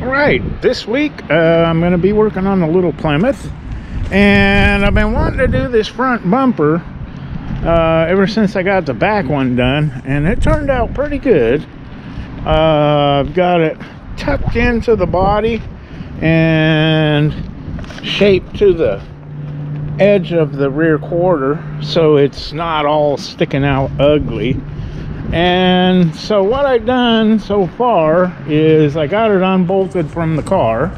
Alright, this week I'm going to be working on the little Plymouth, and I've been wanting to do this front bumper ever since I got the back one done, and it turned out pretty good. I've got it tucked into the body and shaped to the edge of the rear quarter so it's not all sticking out ugly. And so what I've done so far is I got it unbolted from the car,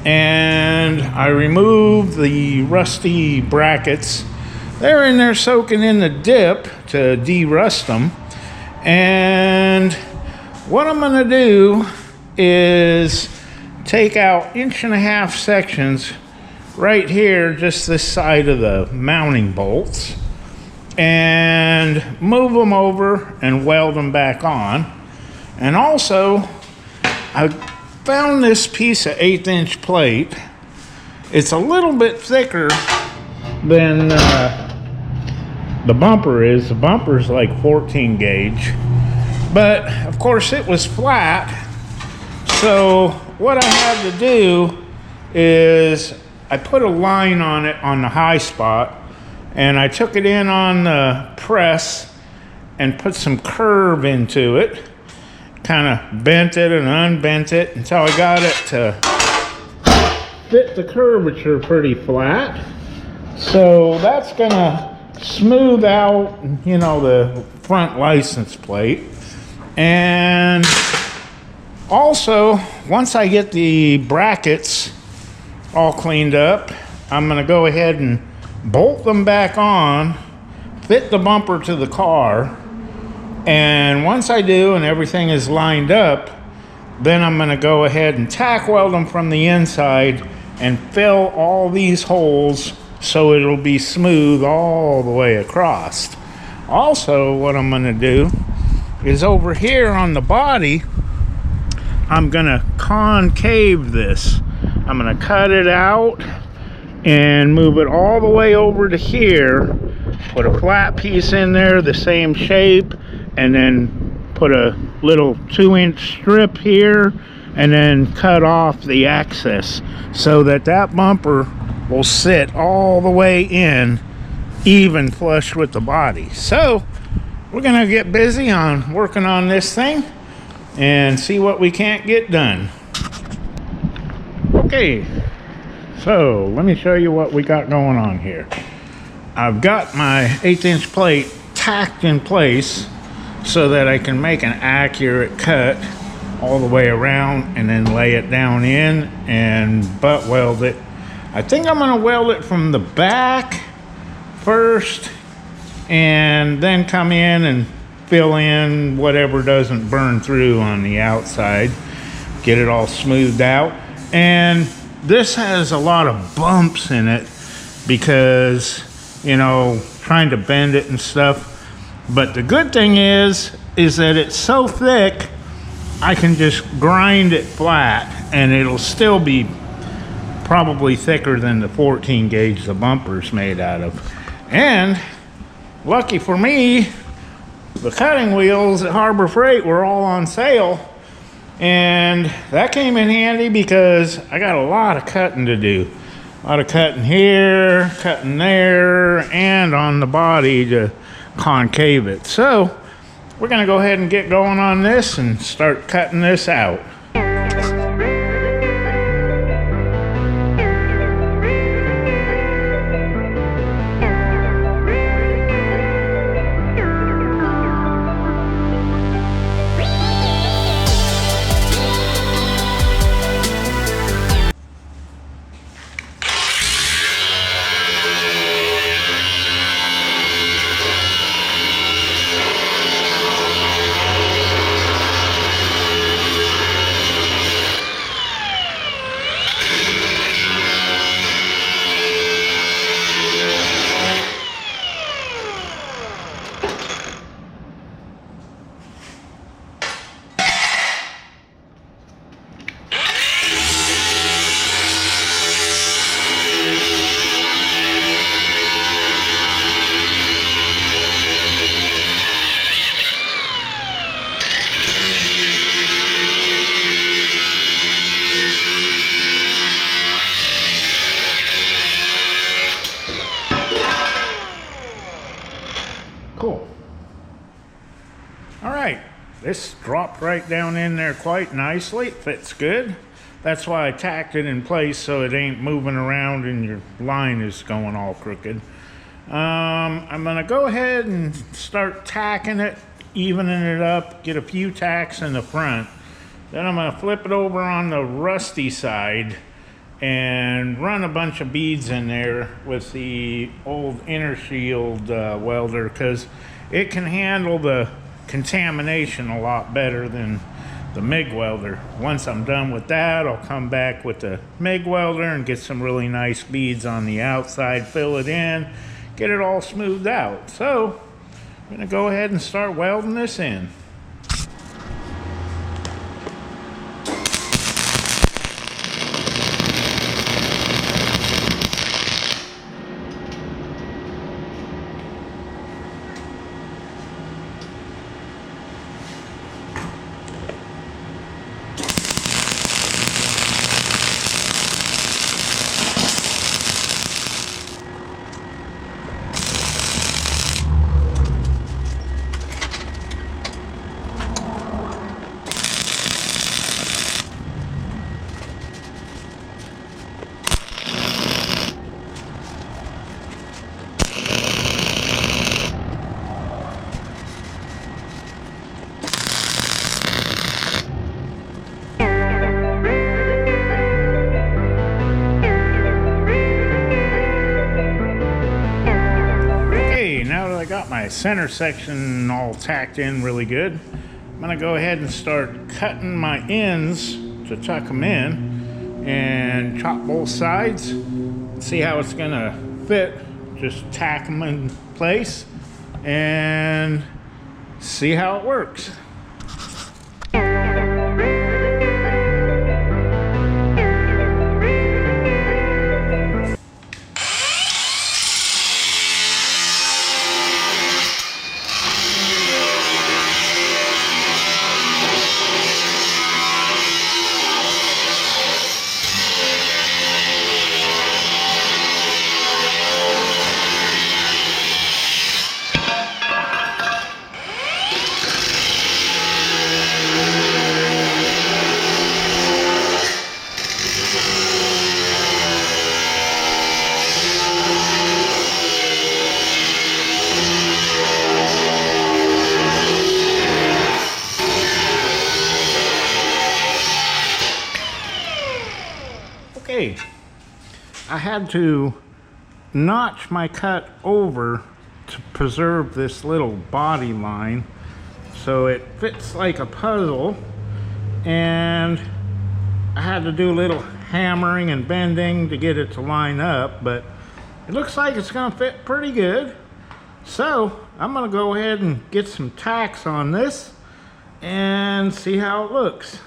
and I removed the rusty brackets. They're in there soaking in the dip to de-rust them. And what I'm going to do is take out 1.5 inch sections right here, just this side of the mounting bolts, and move them over and weld them back on. And also, I found this piece of 1/8 inch plate. It's a little bit thicker than the bumper is. The bumper's like 14 gauge, but of course it was flat. So what I had to do is I put a line on it on the high spot, and I took it in on the press and put some curve into it. Kind of bent it and unbent it until I got it to fit the curvature pretty flat. So that's gonna smooth out, you know, the front license plate. And also, once I get the brackets all cleaned up, I'm gonna go ahead and bolt them back on, fit the bumper to the car, and once I do and everything is lined up, then I'm going to go ahead and tack weld them from the inside and fill all these holes so it'll be smooth all the way across. Also, what I'm going to do is over here on the body, I'm going to concave this. I'm going to cut it out and move it all the way over to here, put a flat piece in there the same shape, and then put a little 2-inch strip here, and then cut off the access so that that bumper will sit all the way in even flush with the body. So we're gonna get busy on working on this thing and see what we can't get done. Okay, so let me show you what we got going on here. I've got my 1/8 inch plate tacked in place so that I can make an accurate cut all the way around and then lay it down in and butt weld it. I think I'm going to weld it from the back first and then come in and fill in whatever doesn't burn through on the outside, get it all smoothed out. And this has a lot of bumps in it because, you know, trying to bend it and stuff. But the good thing is that it's so thick, I can just grind it flat and it'll still be probably thicker than the 14 gauge the bumper's made out of. And lucky for me, the cutting wheels at Harbor Freight were all on sale, and that came in handy because I got a lot of cutting to do. A lot of cutting here, cutting there, and on the body to concave it. So we're gonna go ahead and get going on this and start cutting this out. Cool. All right, this dropped right down in there quite nicely. It fits good. That's why I tacked it in place so it ain't moving around and your line is going all crooked. I'm gonna go ahead and start tacking it, evening it up, get a few tacks in the front. Then I'm gonna flip it over on the rusty side and run a bunch of beads in there with the old inner shield welder, because it can handle the contamination a lot better than the MIG welder. Once I'm done with that, I'll come back with the MIG welder and get some really nice beads on the outside, fill it in, get it all smoothed out. So I'm gonna go ahead and start welding this in. Got my center section all tacked in really good. I'm gonna go ahead and start cutting my ends to tuck them in and chop both sides. See how it's gonna fit. Just tack them in place and see how it works. Okay, I had to notch my cut over to preserve this little body line so it fits like a puzzle, and I had to do a little hammering and bending to get it to line up, but it looks like it's gonna fit pretty good. So I'm gonna go ahead and get some tacks on this and see how it looks.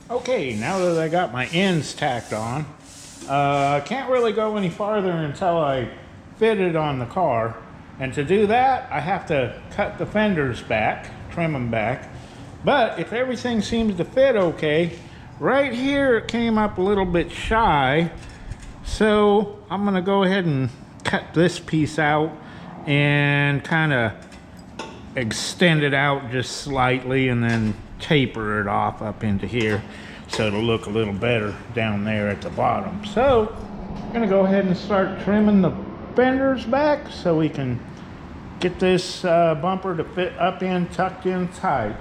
Okay, now that I got my ends tacked on, I can't really go any farther until I fit it on the car. And to do that, I have to cut the fenders back, trim them back. But if everything seems to fit okay, right here it came up a little bit shy. So I'm gonna go ahead and cut this piece out and kind of extend it out just slightly and then taper it off up into here so it'll look a little better down there at the bottom. So I'm gonna go ahead and start trimming the fenders back so we can get this bumper to fit up in, tucked in tight.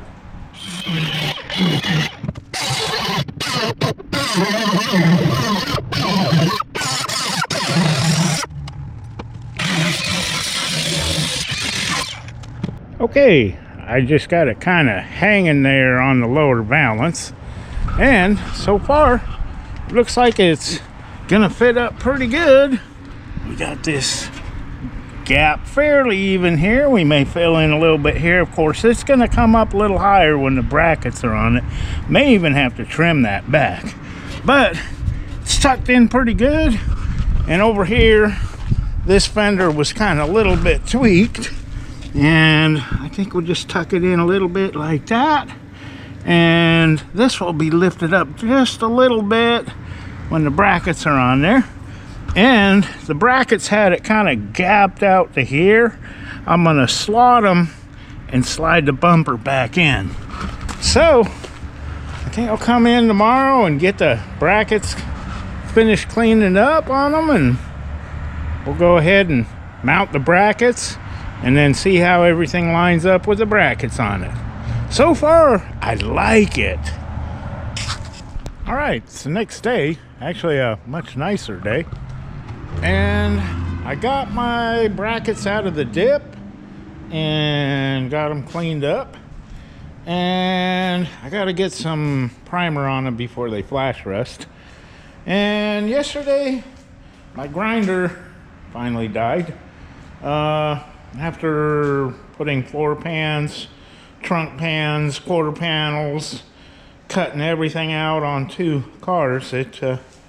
Okay, I just got it kind of hanging there on the lower valance, and so far looks like it's gonna fit up pretty good. We got this gap fairly even here. We may fill in a little bit here. Of course, it's gonna come up a little higher when the brackets are on it. May even have to trim that back, but it's tucked in pretty good. And over here, this fender was kind of a little bit tweaked, and I think we'll just tuck it in a little bit like that, and this will be lifted up just a little bit when the brackets are on there. And the brackets had it kind of gapped out to here. I'm gonna slot them and slide the bumper back in. So I think I'll come in tomorrow and get the brackets finished cleaning up on them, and we'll go ahead and mount the brackets and then see how everything lines up with the brackets on it. So far, I like it. All right, it's the next day, actually a much nicer day. And I got my brackets out of the dip and got them cleaned up. And I got to get some primer on them before they flash rust. And yesterday, my grinder finally died. After putting floor pans, trunk pans, quarter panels, cutting everything out on 2 cars, it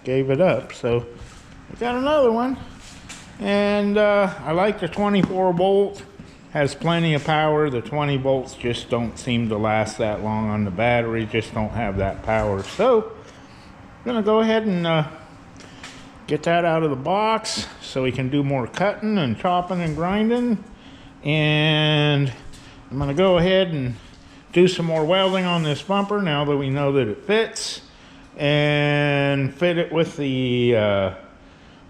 gave it up. So I got another one. And I like the 24 volt. Has plenty of power. The 20 volts just don't seem to last that long on the battery. Just don't have that power. So I'm gonna go ahead and get that out of the box so we can do more cutting and chopping and grinding. And I'm gonna go ahead and do some more welding on this bumper now that we know that it fits, and fit it with the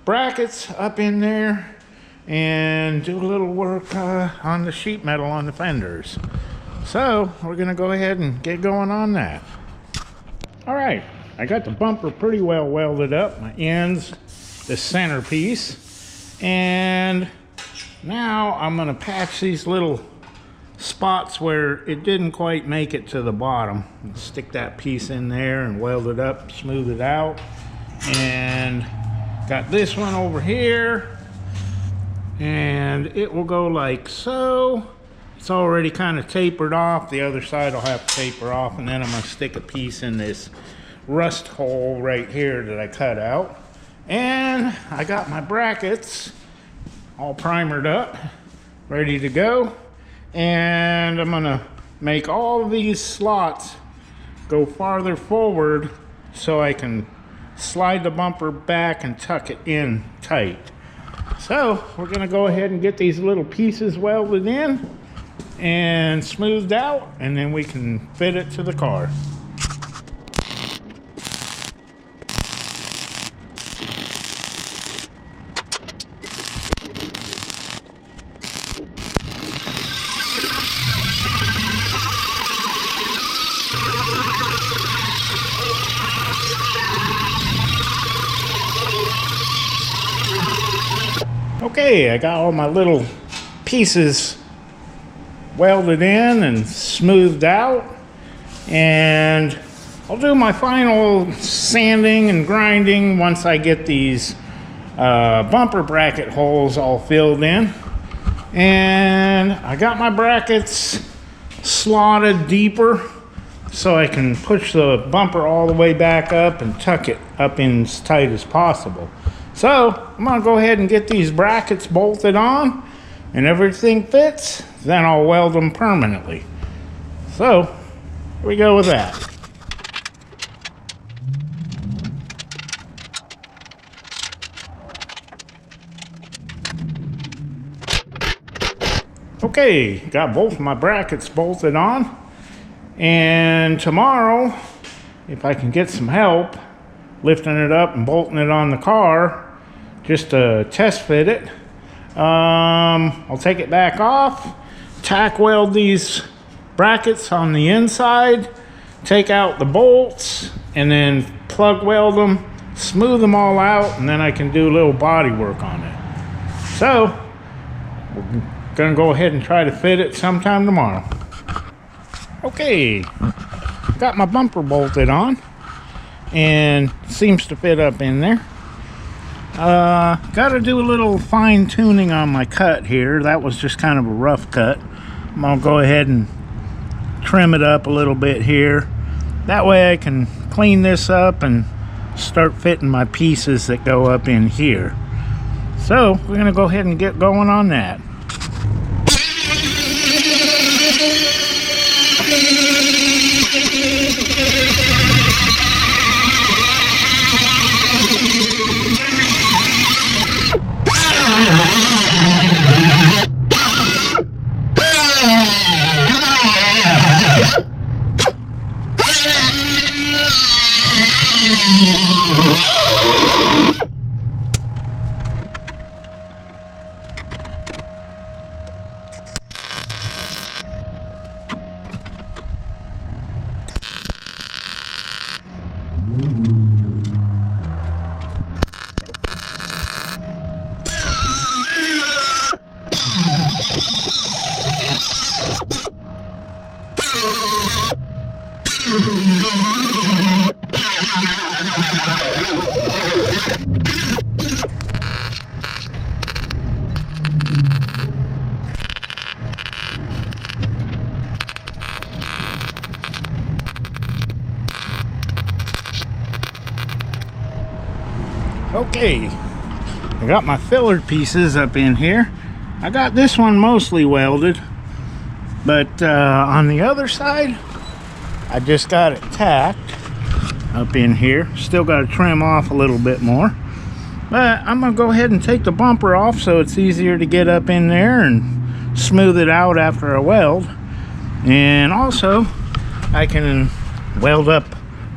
brackets up in there, and do a little work on the sheet metal on the fenders. So we're gonna go ahead and get going on that. All right, I got the bumper pretty well welded up, my ends, the centerpiece, and now I'm gonna patch these little spots where it didn't quite make it to the bottom. Stick that piece in there and weld it up, smooth it out. And got this one over here, and it will go like so. It's already kind of tapered off. The other side will have to taper off, and then I'm gonna stick a piece in this rust hole right here that I cut out. And I got my brackets all primered up, ready to go. And I'm gonna make all of these slots go farther forward so I can slide the bumper back and tuck it in tight. So we're gonna go ahead and get these little pieces welded in and smoothed out, and then we can fit it to the car. Okay, I got all my little pieces welded in and smoothed out, and I'll do my final sanding and grinding once I get these bumper bracket holes all filled in. And I got my brackets slotted deeper so I can push the bumper all the way back up and tuck it up in as tight as possible. So I'm gonna go ahead and get these brackets bolted on, and everything fits, then I'll weld them permanently. So here we go with that. Okay, got both of my brackets bolted on, and tomorrow, if I can get some help lifting it up and bolting it on the car, just to test fit it, I'll take it back off, tack weld these brackets on the inside, take out the bolts, and then plug weld them, smooth them all out, and then I can do a little body work on it. So we'll Gonna go ahead and try to fit it sometime tomorrow. Okay, got my bumper bolted on and seems to fit up in there. Got to do a little fine tuning on my cut here. That was just kind of a rough cut. I'm gonna go ahead and trim it up a little bit here. That way I can clean this up and start fitting my pieces that go up in here. So we're gonna go ahead and get going on that. Okay, I got my filler pieces up in here. I got this one mostly welded, but on the other side, I just got it tacked up in here. Still got to trim off a little bit more, but I'm gonna go ahead and take the bumper off so it's easier to get up in there and smooth it out after I weld. And also, I can weld up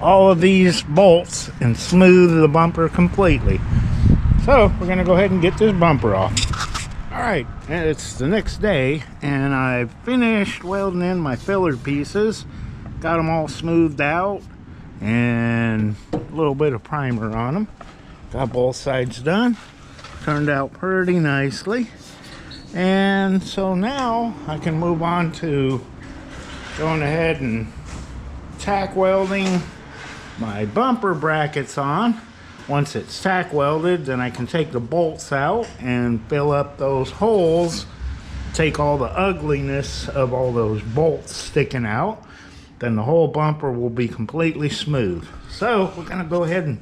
all of these bolts and smooth the bumper completely. So we're gonna go ahead and get this bumper off. All right, it's the next day and I've finished welding in my filler pieces, got them all smoothed out and a little bit of primer on them. Got both sides done, turned out pretty nicely. And so now I can move on to going ahead and tack welding my bumper brackets on. Once it's tack welded, then I can take the bolts out and fill up those holes, take all the ugliness of all those bolts sticking out, then the whole bumper will be completely smooth. So we're gonna go ahead and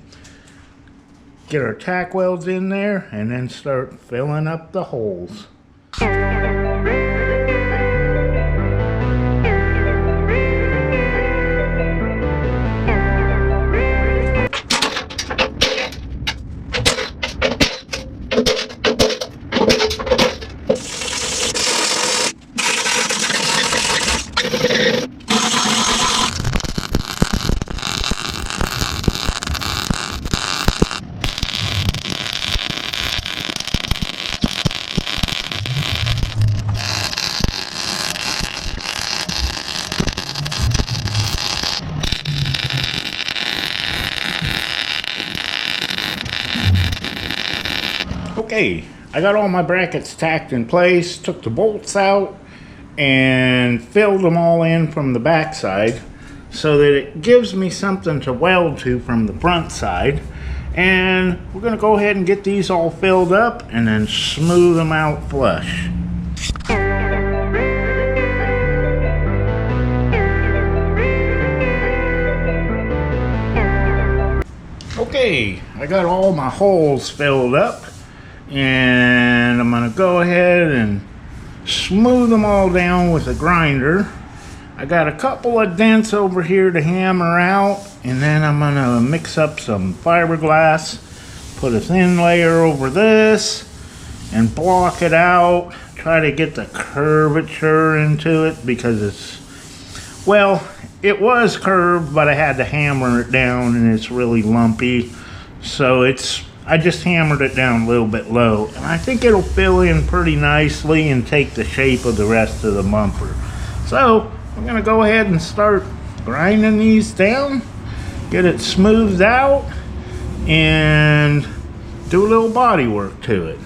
get our tack welds in there and then start filling up the holes. Okay, I got all my brackets tacked in place, took the bolts out and filled them all in from the back side so that it gives me something to weld to from the front side. And we're gonna go ahead and get these all filled up and then smooth them out flush. Okay, I got all my holes filled up and I'm gonna go ahead and smooth them all down with a grinder. I got a couple of dents over here to hammer out, and then I'm gonna mix up some fiberglass, put a thin layer over this and block it out, try to get the curvature into it because it's, well, it was curved, but I had to hammer it down and it's really lumpy. So I just hammered it down a little bit low, and I think it'll fill in pretty nicely and take the shape of the rest of the bumper. So I'm gonna go ahead and start grinding these down, get it smoothed out, and do a little body work to it.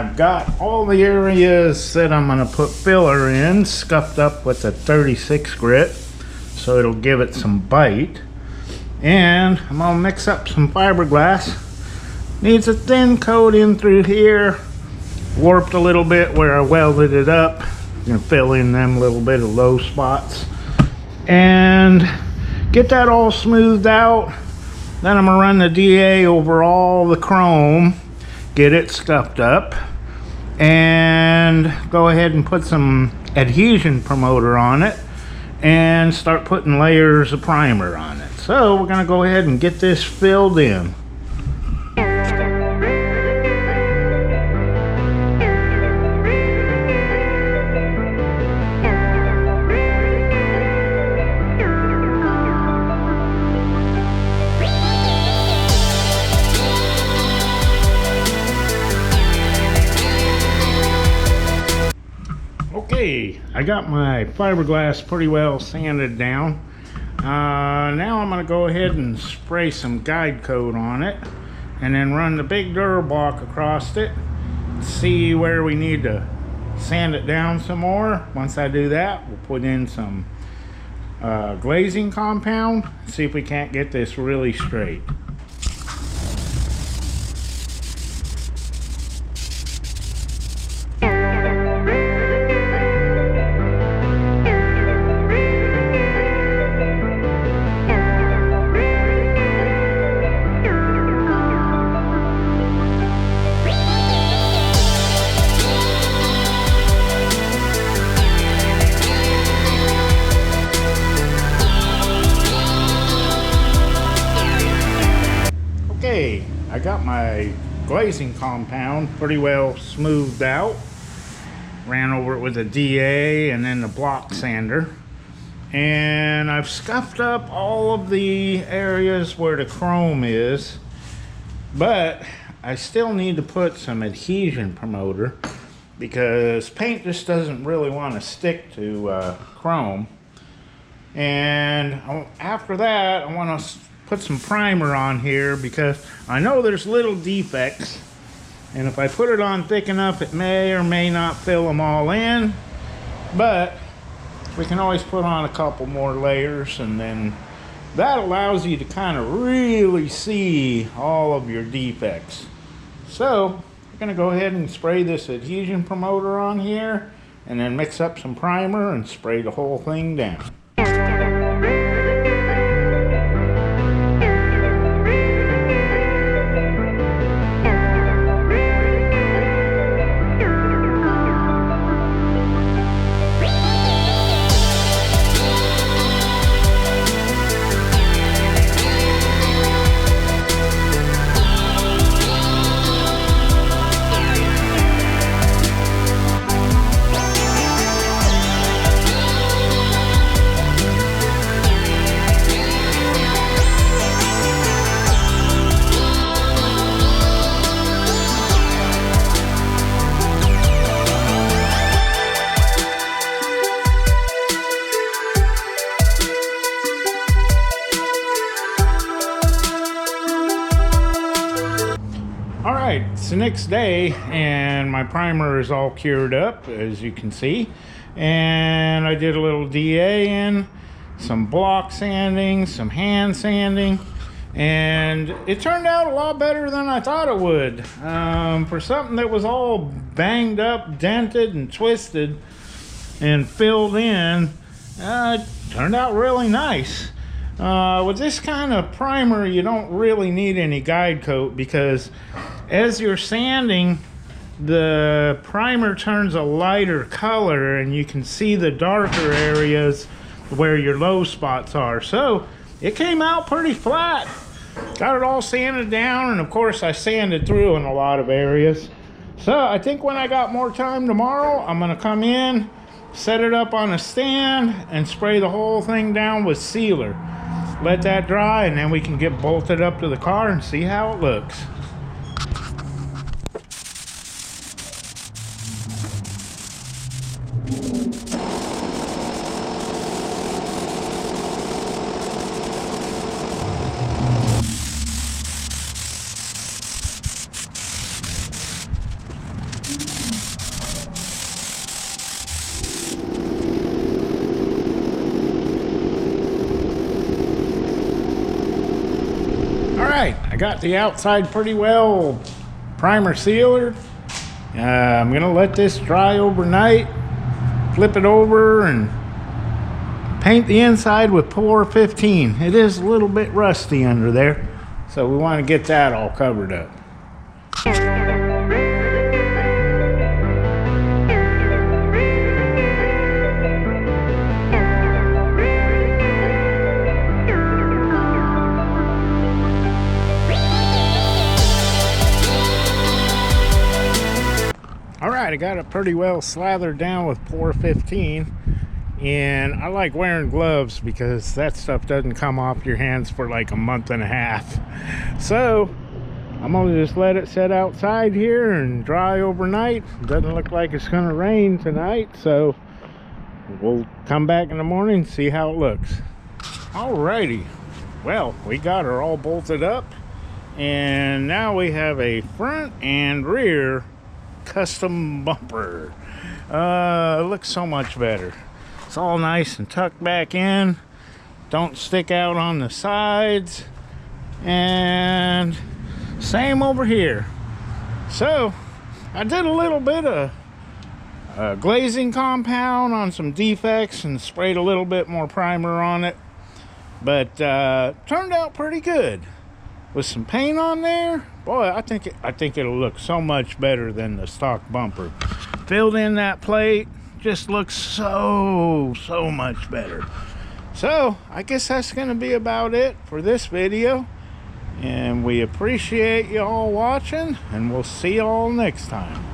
I've got all the areas that I'm going to put filler in scuffed up with a 36 grit, so it'll give it some bite. And I'm going to mix up some fiberglass. Needs a thin coat in through here, warped a little bit where I welded it up. Gonna fill in them little bit of low spots and get that all smoothed out. Then I'm gonna run the DA over all the chrome, get it scuffed up, and go ahead and put some adhesion promoter on it and start putting layers of primer on it. So we're gonna go ahead and get this filled in. Okay, I got my fiberglass pretty well sanded down. Now I'm going to go ahead and spray some guide coat on it and then run the big Durablock across it. See where we need to sand it down some more. Once I do that, we'll put in some glazing compound, see if we can't get this really straight. Okay, I got my glazing compound pretty well smoothed out. Ran over it with a DA and then the block sander. And I've scuffed up all of the areas where the chrome is. But I still need to put some adhesion promoter because paint just doesn't really want to stick to chrome. And after that, I want to put some primer on here because I know there's little defects, and if I put it on thick enough it may or may not fill them all in, but we can always put on a couple more layers, and then that allows you to kind of really see all of your defects. So we're going to go ahead and spray this adhesion promoter on here and then mix up some primer and spray the whole thing down. Alright, it's the next day and my primer is all cured up, as you can see. And I did a little DA in, some block sanding, some hand sanding, and it turned out a lot better than I thought it would. For something that was all banged up, dented and twisted and filled in, it turned out really nice. With this kind of primer, you don't really need any guide coat because as you're sanding, the primer turns a lighter color and you can see the darker areas where your low spots are. So it came out pretty flat. Got it all sanded down, and of course I sanded through in a lot of areas. So I think when I got more time tomorrow, I'm gonna come in, set it up on a stand and spray the whole thing down with sealer. Let that dry, and then we can get bolted up to the car and see how it looks. right, I got the outside pretty well primer sealer. I'm gonna let this dry overnight, flip it over and paint the inside with Pour 15. It is a little bit rusty under there, so we want to get that all covered up. Alright, I got it pretty well slathered down with Pour 15, and I like wearing gloves because that stuff doesn't come off your hands for like a month and a half. So I'm gonna just let it sit outside here and dry overnight. Doesn't look like it's gonna rain tonight, so we'll come back in the morning and see how it looks. Alrighty, well, we got her all bolted up, and now we have a front and rear custom bumper. It looks so much better. It's all nice and tucked back in, don't stick out on the sides, and same over here. So I did a little bit of glazing compound on some defects and sprayed a little bit more primer on it, but turned out pretty good. With some paint on there, boy, I think it'll look so much better than the stock bumper. Filled in that plate, just looks so much better. So I guess that's gonna be about it for this video, and we appreciate you all watching, and we'll see you all next time.